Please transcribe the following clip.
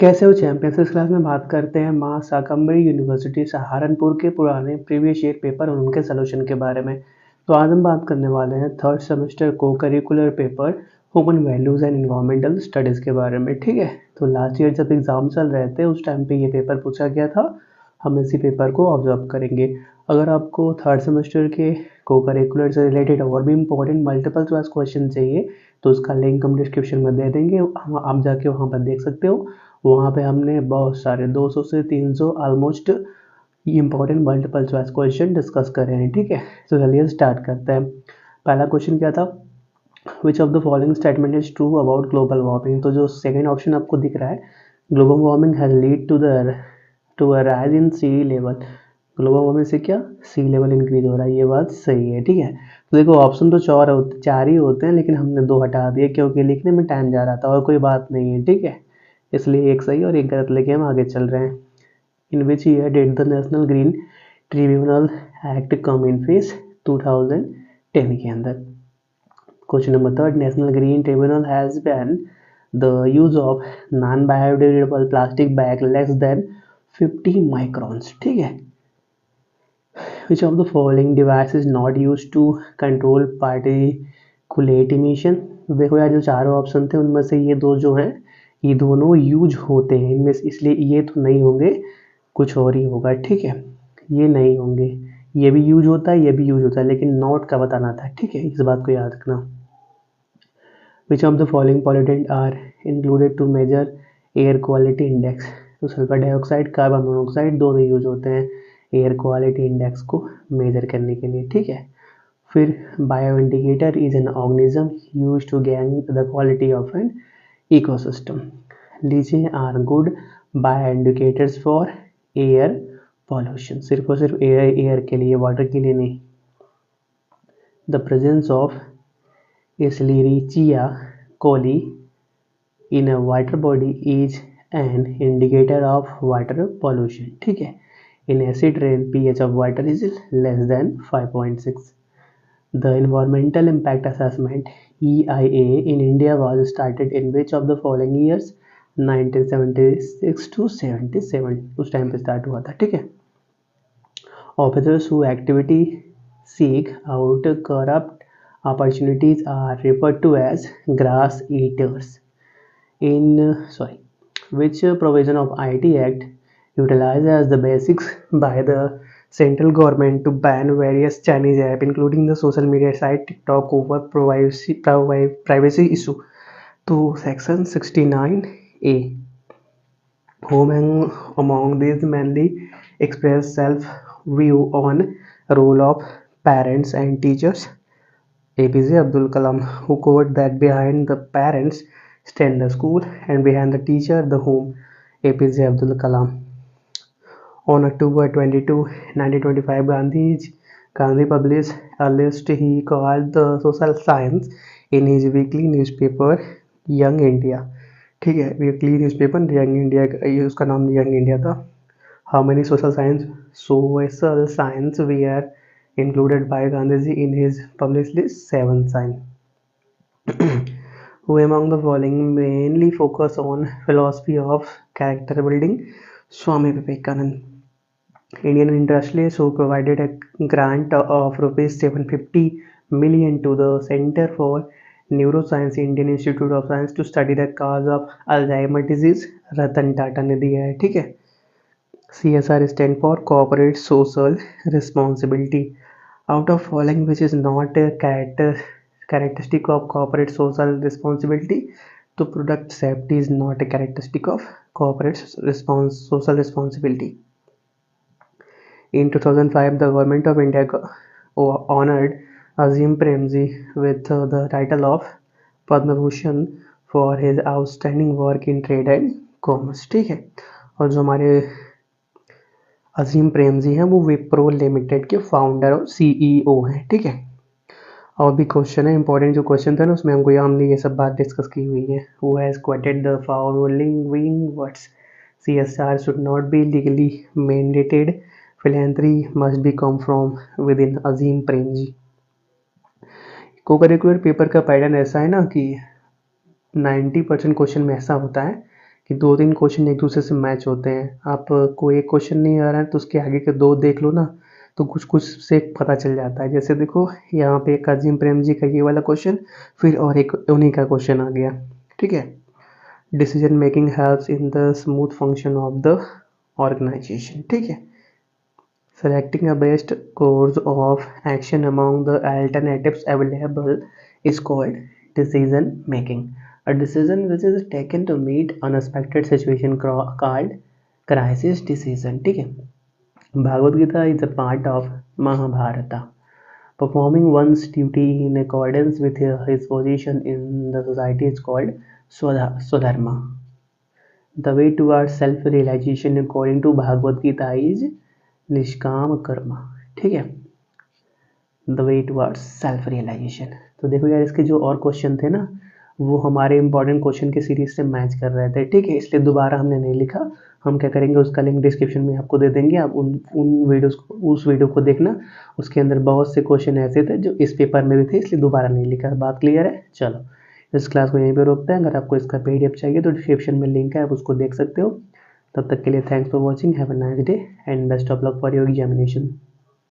कैसे हो चैंपियंस। इस क्लास में बात करते हैं माँ शाकंभरी यूनिवर्सिटी सहारनपुर के पुराने प्रीवियस ईयर पेपर और उनके सोल्यूशन के बारे में। तो आज हम बात करने वाले हैं थर्ड सेमेस्टर को curricular paper human values and environmental studies के बारे में। ठीक है, तो लास्ट ईयर जब एग्ज़ाम चल रहे थे उस टाइम पे ये पेपर पूछा गया था। हम इसी पेपर को ऑब्जर्व करेंगे। अगर आपको थर्ड सेमेस्टर के को करिकुलर से रिलेटेड और भी इम्पोर्टेंट मल्टीपल चॉइस क्वेश्चन चाहिए तो उसका लिंक हम डिस्क्रिप्शन में दे देंगे, आप जाके वहाँ पर देख सकते हो। वहाँ पे हमने बहुत सारे 200 से 300 almost important multiple choice question discuss करे हैं। ठीक है, तो चलिए स्टार्ट करते हैं। पहला क्वेश्चन क्या था, which of the following statement is true about global warming. तो जो सेकेंड ऑप्शन आपको दिख रहा है, global warming has lead to a rise in sea level. Global warming से क्या, सी लेवल इंक्रीज हो रहा है, ये बात सही है। ठीक है, तो देखो ऑप्शन तो चार ही होते हैं, लेकिन हमने 2 हटा दिए क्योंकि लिखने में टाइम जा रहा था, और कोई बात नहीं है। ठीक है, इसलिए एक सही और एक गलत लेके हम आगे चल रहे हैं। In which year did the National Green Tribunal Act come in face, 2010 के अंदर। Question number third, National Green Tribunal has ban the use of non biodegradable plastic bag less than 50 microns. ठीक है, which of the following device is not use to control particulate emission. देखो यार, जो चारों option थे उनमें से ये दो जो हैं ये दोनों यूज होते हैं इनमें से, इसलिए ये तो नहीं होंगे, कुछ और ही होगा। ठीक है, ये नहीं होंगे, ये भी यूज होता है, ये भी यूज होता है, लेकिन नॉट का बताना था। ठीक है, इस बात को याद रखना। Which of the following pollutant are included to measure air quality index. तो सल्फर डाइऑक्साइड, कार्बन मोनोऑक्साइड दोनों यूज होते हैं एयर क्वालिटी इंडेक्स को मेजर करने के लिए। ठीक है, फिर bio indicator is an organism use to gain the quality of an ecosystem. लीजिए are good bio indicators for air pollution, सिर्फ और सिर्फ एयर के लिए, वाटर के लिए नहीं। The presence of Escherichia coli in a water body is an indicator of water pollution. ठीक है, in acid rain pH of water is less than 5.6. The environmental impact assessment EIA in India was started in which of the following years, 1976 to 77, उस time पे start हुआ था। ठीक है, officers who activity seek out corrupt opportunities are referred to as grass eaters. Which provision of IT Act utilized as the basics by the central government to ban various Chinese app including the social media site TikTok over privacy issue? तो section 69A. Whom among these mainly express self view on role of parents and teachers? APJ Abdul Kalam, who quote that behind the parents stand the school and behind the teacher the home. APJ Abdul Kalam. On October 22, 1925, Gandhi published a list he called the social science in his weekly newspaper Young India. ठीक है, weekly newspaper young India, उसका नाम young India था। How many social science we are included by Gandhiji in his published list? 7 signs. Who among the following mainly focus on philosophy of character building? Swami Vivekananda. Indian industrialists who provided a grant of rupees 750 million to the Center for Neuroscience Indian Institute of Science to study the cause of Alzheimer disease? Ratan Tata ने दिया है। ठीक है, CSR stand for corporate social responsibility. Out of following which is not a characteristic of corporate social responsibility? तो product safety is not a characteristic of corporate social responsibility. In 2005, the government of India honored Azim Premji with the title of Padma Bhushan for his outstanding work in trade and commerce. ठीक है, और जो हमारे अजीम प्रेमजी हैं वो Wipro limited के founder और CEO हैं। ठीक है, और भी क्वेश्चन है इंपॉर्टेंट, जो क्वेश्चन थे ना उसमें हमने ये सब बात डिस्कस की हुई है। Who has quoted the following words? CSR should not be legally mandated, philanthropy must be come from within. Azim Premji. Cocurricular paper का पैटर्न ऐसा है ना कि 90% क्वेश्चन में ऐसा होता है कि 2-3 क्वेश्चन एक दूसरे से मैच होते हैं। आपको एक क्वेश्चन नहीं आ रहा है तो उसके आगे के 2 देख लो ना, तो कुछ-कुछ से पता चल जाता है। जैसे देखो यहाँ पे काज़ी प्रेम जी का ये वाला क्वेश्चन, फिर और एक उन्हीं का क्वेश्चन आ गया, ठीक है। Decision making helps in the smooth function of the organisation, ठीक है। Selecting a best course of action among the alternatives available is called decision making. A decision which is taken to meet unexpected situation called crisis decision. ठीक है. Bhagavad Gita is a part of Mahabharata. Performing one's duty in accordance with his position in the society is called Swadharma. The way towards self-realization according to Bhagavad Gita is निष्काम कर्म, ठीक है। The way towards self realisation. तो देखो यार इसके जो और क्वेश्चन थे ना वो हमारे इंपॉर्टेंट क्वेश्चन के सीरीज से मैच कर रहे थे, ठीक है। इसलिए दोबारा हमने नहीं लिखा। हम क्या करेंगे, उसका लिंक डिस्क्रिप्शन में आपको दे देंगे, आप उन वीडियोस को उस वीडियो को देखना। उसके अंदर बहुत से क्वेश्चन ऐसे थे जो इस पेपर में भी थे, इसलिए दोबारा नहीं लिखा। बात क्लियर है? चलो इस क्लास को यहीं पर रोकते हैं। अगर आपको इसका PDF चाहिए तो डिस्क्रिप्शन में लिंक है, आप उसको देख सकते हो। तब तक के लिए thanks for watching, have a nice day and best of luck for your examination.